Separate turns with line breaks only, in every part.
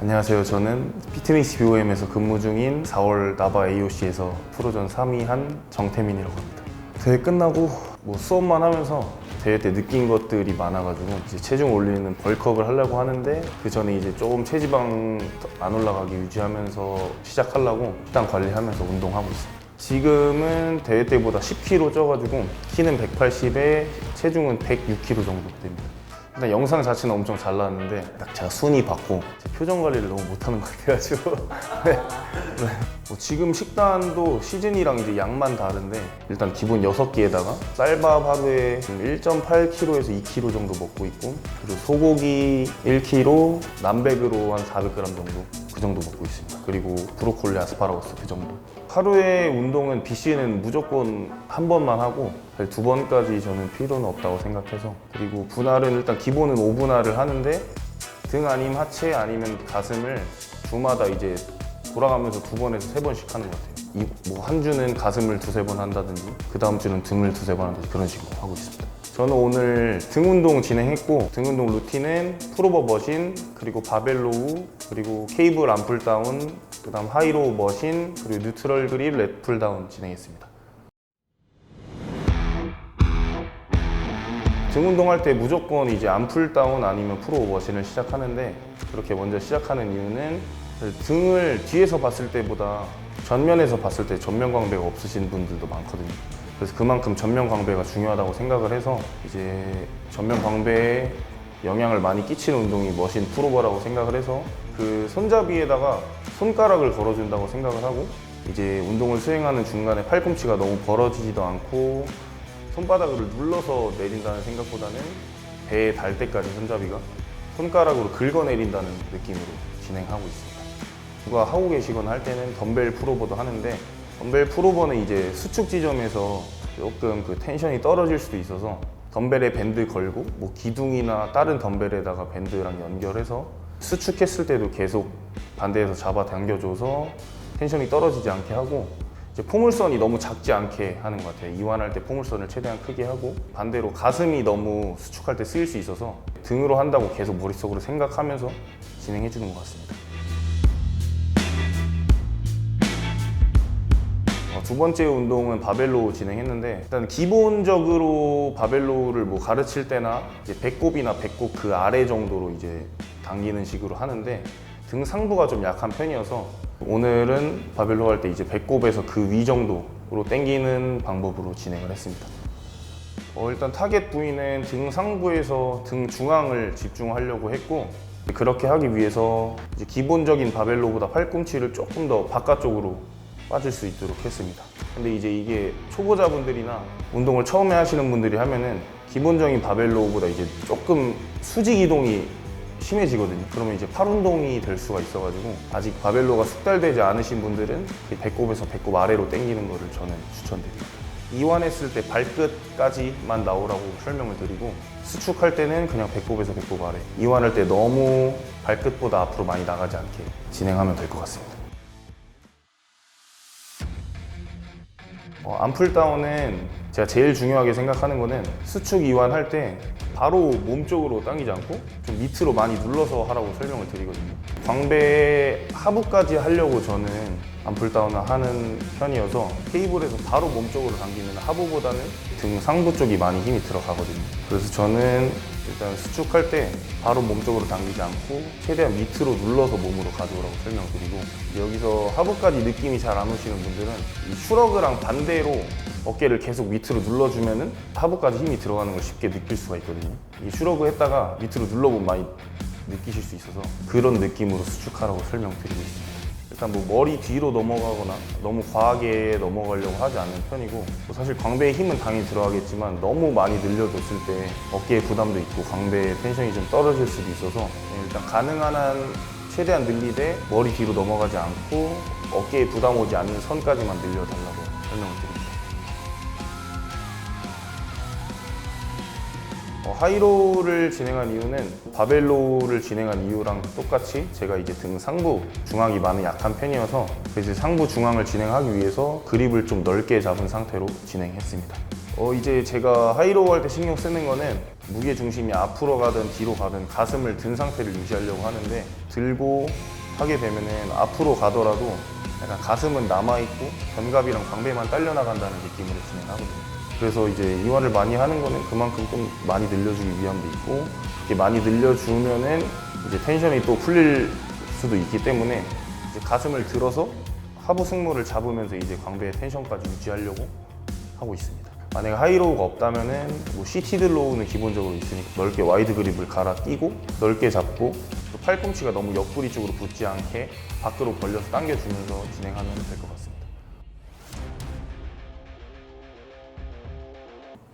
안녕하세요. 저는 피트니스 BOM에서 근무 중인 4월 나바 AOC에서 프로전 3위 한 정태민이라고 합니다. 대회 끝나고 수업만 하면서 대회 때 느낀 것들이 많아가지고 이제 체중 올리는 벌크업을 하려고 하는데 그 전에 이제 조금 체지방 안 올라가게 유지하면서 시작하려고 식단 관리하면서 운동하고 있습니다. 지금은 대회 때보다 10kg 쪄가지고 키는 180에 체중은 106kg 정도 됩니다. 일단 영상 자체는 엄청 잘 나왔는데 딱 제가 순위 받고 제 표정 관리를 너무 못하는 것 같아가지고 네. 지금 식단도 시즌이랑 이제 양만 다른데 일단 기본 6끼에다가 쌀밥 하루에 지금 1.8kg에서 2kg 정도 먹고 있고 그리고 소고기 1kg, 남백으로 한 400g 정도 그 정도 먹고 있습니다. 그리고 브로콜리, 아스파라거스 그 정도. 하루에 운동은 BC는 무조건 한 번만 하고 2번까지 저는 필요는 없다고 생각해서 그리고 분할은 일단 기본은 5분할을 하는데 등 아니면 하체 아니면 가슴을 주마다 이제 돌아가면서 2번에서 3번씩 하는 것 같아요. 한 주는 가슴을 2-3번 한다든지 그 다음 주는 등을 2-3번 한다든지 그런 식으로 하고 있습니다. 저는 오늘 등 운동 진행했고 등 운동 루틴은 풀오버 머신 그리고 바벨로우 그리고 케이블 암풀다운 그 다음 하이로우 머신 그리고 뉴트럴 그립 렛 풀다운 진행했습니다. 등 운동할 때 무조건 이제 암풀다운 아니면 풀오버 머신을 시작하는데 그렇게 먼저 시작하는 이유는 등을 뒤에서 봤을 때보다 전면에서 봤을 때 전면 광배가 없으신 분들도 많거든요. 그래서 그만큼 전면 광배가 중요하다고 생각을 해서 이제 전면 광배에 영향을 많이 끼치는 운동이 머신 풀오버라고 생각을 해서 그 손잡이에다가 손가락을 걸어준다고 생각을 하고 이제 운동을 수행하는 중간에 팔꿈치가 너무 벌어지지도 않고 손바닥을 눌러서 내린다는 생각보다는 배에 닿을 때까지 손잡이가 손가락으로 긁어내린다는 느낌으로 진행하고 있습니다. 누가 하고 계시거나 할 때는 덤벨 풀오버도 하는데 덤벨 풀오버는 이제 수축 지점에서 조금 그 텐션이 떨어질 수도 있어서 덤벨에 밴드 걸고 기둥이나 다른 덤벨에다가 밴드랑 연결해서 수축했을 때도 계속 반대에서 잡아 당겨줘서 텐션이 떨어지지 않게 하고 이제 포물선이 너무 작지 않게 하는 것 같아요. 이완할 때 포물선을 최대한 크게 하고 반대로 가슴이 너무 수축할 때 쓰일 수 있어서 등으로 한다고 계속 머릿속으로 생각하면서 진행해 주는 것 같습니다. 두 번째 운동은 바벨로우 진행했는데 일단 기본적으로 바벨로우를 가르칠 때나 이제 배꼽이나 배꼽 그 아래 정도로 이제 당기는 식으로 하는데 등 상부가 좀 약한 편이어서 오늘은 바벨로우 할 때 이제 배꼽에서 그 위 정도로 당기는 방법으로 진행을 했습니다. 일단 타겟 부위는 등 상부에서 등 중앙을 집중하려고 했고 그렇게 하기 위해서 이제 기본적인 바벨로우보다 팔꿈치를 조금 더 바깥쪽으로 빠질 수 있도록 했습니다. 근데 이제 이게 초보자분들이나 운동을 처음에 하시는 분들이 하면은 기본적인 바벨로우보다 이제 조금 수직 이동이 심해지거든요. 그러면 이제 팔 운동이 될 수가 있어가지고 아직 바벨로가 숙달되지 않으신 분들은 배꼽에서 배꼽 아래로 당기는 거를 저는 추천드립니다. 이완했을 때 발끝까지만 나오라고 설명을 드리고 수축할 때는 그냥 배꼽에서 배꼽 아래 이완할 때 너무 발끝보다 앞으로 많이 나가지 않게 진행하면 될 것 같습니다. 암풀다운은 제가 제일 중요하게 생각하는 거는 수축 이완할 때 바로 몸 쪽으로 당기지 않고 좀 밑으로 많이 눌러서 하라고 설명을 드리거든요. 광배 하부까지 하려고 저는 암풀다운을 하는 편이어서 테이블에서 바로 몸 쪽으로 당기면 하부보다는 등 상부 쪽이 많이 힘이 들어가거든요. 그래서 저는 일단 수축할 때 바로 몸 쪽으로 당기지 않고 최대한 밑으로 눌러서 몸으로 가져오라고 설명드리고 여기서 하부까지 느낌이 잘 안 오시는 분들은 이 슈러그랑 반대로 어깨를 계속 밑으로 눌러주면은 하부까지 힘이 들어가는 걸 쉽게 느낄 수가 있거든요. 이 슈러그 했다가 밑으로 눌러보면 많이 느끼실 수 있어서 그런 느낌으로 수축하라고 설명드리고 있습니다. 일단 머리 뒤로 넘어가거나 너무 과하게 넘어가려고 하지 않는 편이고 사실 광배에 힘은 당연히 들어가겠지만 너무 많이 늘려줬을 때 어깨에 부담도 있고 광배에 텐션이 좀 떨어질 수도 있어서 일단 가능한 한 최대한 늘리되 머리 뒤로 넘어가지 않고 어깨에 부담 오지 않는 선까지만 늘려달라고 설명을 드립니다. 하이로우를 진행한 이유는 바벨로우를 진행한 이유랑 똑같이 제가 이제 등 상부 중앙이 많이 약한 편이어서 그래서 상부 중앙을 진행하기 위해서 그립을 좀 넓게 잡은 상태로 진행했습니다. 이제 제가 하이로우 할 때 신경 쓰는 거는 무게 중심이 앞으로 가든 뒤로 가든 가슴을 든 상태를 유지하려고 하는데, 들고 하게 되면은 앞으로 가더라도 약간 가슴은 남아있고 견갑이랑 광배만 딸려 나간다는 느낌으로 진행하거든요. 그래서 이제 이완을 많이 하는 거는 그만큼 좀 많이 늘려주기 위함도 있고, 이렇게 많이 늘려주면은 이제 텐션이 또 풀릴 수도 있기 때문에 이제 가슴을 들어서 하부 승모를 잡으면서 이제 광배의 텐션까지 유지하려고 하고 있습니다. 만약에 하이로우가 없다면은 뭐 CT드 로우는 기본적으로 있으니까 넓게 와이드 그립을 갈아 끼고 넓게 잡고, 또 팔꿈치가 너무 옆구리 쪽으로 붙지 않게 밖으로 벌려서 당겨주면서 진행하면 될 것 같습니다.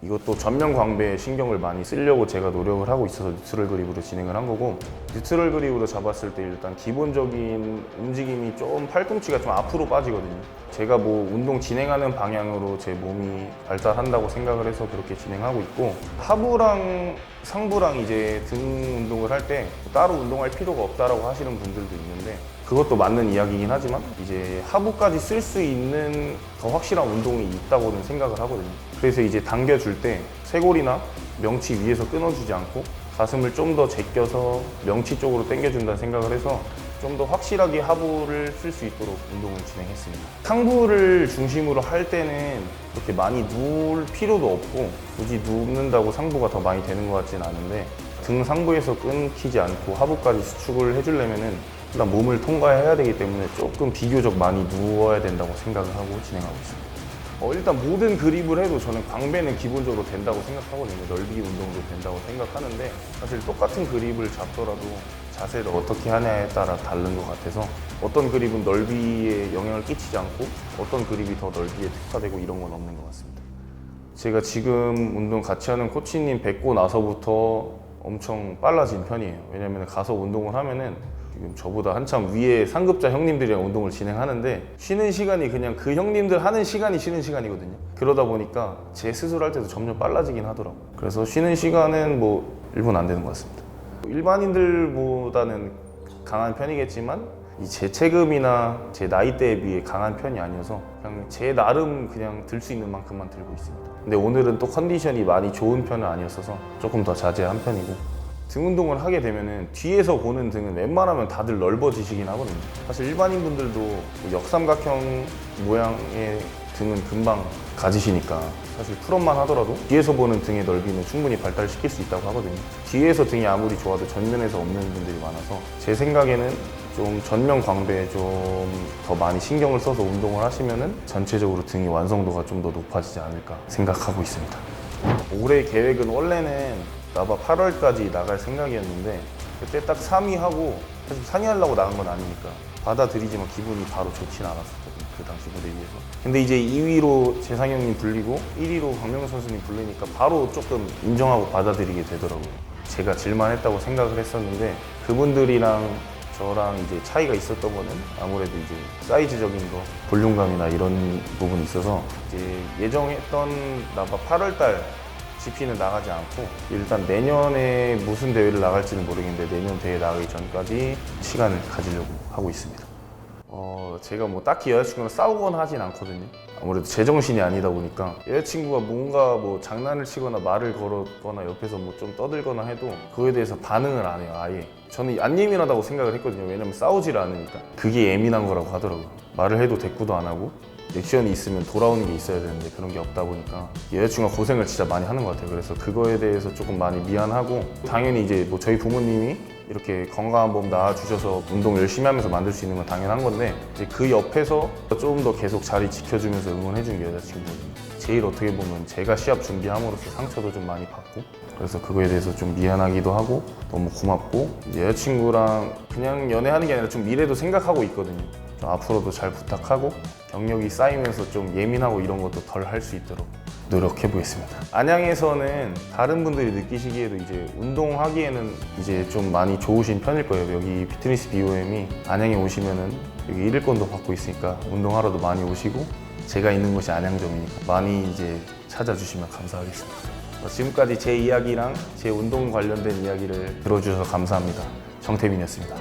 이것도 전면 광배에 신경을 많이 쓰려고 제가 노력을 하고 있어서 뉴트럴 그립으로 진행을 한 거고, 뉴트럴 그립으로 잡았을 때 일단 기본적인 움직임이 좀 팔꿈치가 좀 앞으로 빠지거든요. 제가 뭐 운동 진행하는 방향으로 제 몸이 발달한다고 생각을 해서 그렇게 진행하고 있고, 하부랑 상부랑 이제 등 운동을 할 때 따로 운동할 필요가 없다라고 하시는 분들도 있는데, 그것도 맞는 이야기이긴 하지만 이제 하부까지 쓸 수 있는 더 확실한 운동이 있다고는 생각을 하거든요. 그래서 이제 당겨줄 때 쇄골이나 명치 위에서 끊어주지 않고 가슴을 좀 더 제껴서 명치 쪽으로 당겨준다는 생각을 해서 좀 더 확실하게 하부를 쓸 수 있도록 운동을 진행했습니다. 상부를 중심으로 할 때는 그렇게 많이 누울 필요도 없고, 굳이 눕는다고 상부가 더 많이 되는 것 같지는 않은데, 등 상부에서 끊기지 않고 하부까지 수축을 해주려면은 일단 몸을 통과해야 되기 때문에 조금 비교적 많이 누워야 된다고 생각을 하고 진행하고 있습니다. 일단 모든 그립을 해도 저는 광배는 기본적으로 된다고 생각하거든요. 넓이 운동도 된다고 생각하는데, 사실 똑같은 그립을 잡더라도 자세를 어떻게 하냐에 따라 다른 것 같아서, 어떤 그립은 넓이에 영향을 끼치지 않고 어떤 그립이 더 넓이에 특화되고 이런 건 없는 것 같습니다. 제가 지금 운동 같이 하는 코치님 뵙고 나서부터 엄청 빨라진 편이에요. 왜냐면 가서 운동을 하면은 지금 저보다 한참 위에 상급자 형님들이랑 운동을 진행하는데, 쉬는 시간이 그냥 그 형님들 하는 시간이 쉬는 시간이거든요. 그러다 보니까 제 스스로 할 때도 점점 빨라지긴 하더라고요. 그래서 쉬는 시간은 뭐 1분 안 되는 것 같습니다. 일반인들보다는 강한 편이겠지만 제 체급이나 제 나이대에 비해 강한 편이 아니어서 그냥 제 나름 그냥 들 수 있는 만큼만 들고 있습니다. 근데 오늘은 또 컨디션이 많이 좋은 편은 아니었어서 조금 더 자제한 편이고, 등 운동을 하게 되면은 뒤에서 보는 등은 웬만하면 다들 넓어지시긴 하거든요. 사실 일반인 분들도 역삼각형 모양의 등은 금방 가지시니까 사실 풀업만 하더라도 뒤에서 보는 등의 넓이는 충분히 발달시킬 수 있다고 하거든요. 뒤에서 등이 아무리 좋아도 전면에서 없는 분들이 많아서 제 생각에는 좀 전면 광배에 좀 더 많이 신경을 써서 운동을 하시면은 전체적으로 등의 완성도가 좀 더 높아지지 않을까 생각하고 있습니다. 올해 계획은 원래는 나바 8월까지 나갈 생각이었는데, 그때 딱 3위 하고, 사실 상위 하려고 나간 건 아니니까 받아들이지만 기분이 바로 좋진 않았었거든요, 그 당시 무대 위에서. 근데 이제 2위로 재상이 형님 불리고 1위로 박명수 선수님 불리니까 바로 조금 인정하고 받아들이게 되더라고요. 제가 질만했다고 생각을 했었는데, 그분들이랑 저랑 이제 차이가 있었던 거는 아무래도 이제 사이즈적인 거, 볼륨감이나 이런 부분이 있어서 이제 예정했던 나바 8월달 GP는 나가지 않고, 일단 내년에 무슨 대회를 나갈지는 모르겠는데 내년 대회 나가기 전까지 시간을 가지려고 하고 있습니다. 제가 뭐 딱히 여자친구랑 싸우거나 하진 않거든요. 아무래도 제정신이 아니다 보니까 여자친구가 뭔가 뭐 장난을 치거나 말을 걸었거나 옆에서 뭐 좀 떠들거나 해도 그거에 대해서 반응을 안 해요, 아예. 저는 안 예민하다고 생각을 했거든요. 왜냐면 싸우질 않으니까. 그게 예민한 거라고 하더라고요. 말을 해도 대꾸도 안 하고 액션이 있으면 돌아오는 게 있어야 되는데 그런 게 없다 보니까 여자친구가 고생을 진짜 많이 하는 것 같아요. 그래서 그거에 대해서 조금 많이 미안하고, 당연히 이제 뭐 저희 부모님이 이렇게 건강한 몸 낳아주셔서 운동 열심히 하면서 만들 수 있는 건 당연한 건데, 이제 그 옆에서 좀 더 계속 자리 지켜주면서 응원해준 게 여자친구거든요. 제일 어떻게 보면 제가 시합 준비함으로써 상처도 좀 많이 받고, 그래서 그거에 대해서 좀 미안하기도 하고 너무 고맙고, 여자친구랑 그냥 연애하는 게 아니라 좀 미래도 생각하고 있거든요. 좀 앞으로도 잘 부탁하고 경력이 쌓이면서 좀 예민하고 이런 것도 덜 할 수 있도록 노력해 보겠습니다. 안양에서는 다른 분들이 느끼시기에도 이제 운동하기에는 이제 좀 많이 좋으신 편일 거예요. 여기 피트니스 BOM이 안양에 오시면은 여기 1일권도 받고 있으니까 운동하러도 많이 오시고, 제가 있는 곳이 안양점이니까 많이 이제 찾아주시면 감사하겠습니다. 지금까지 제 이야기랑 제 운동 관련된 이야기를 들어주셔서 감사합니다. 정태민이었습니다.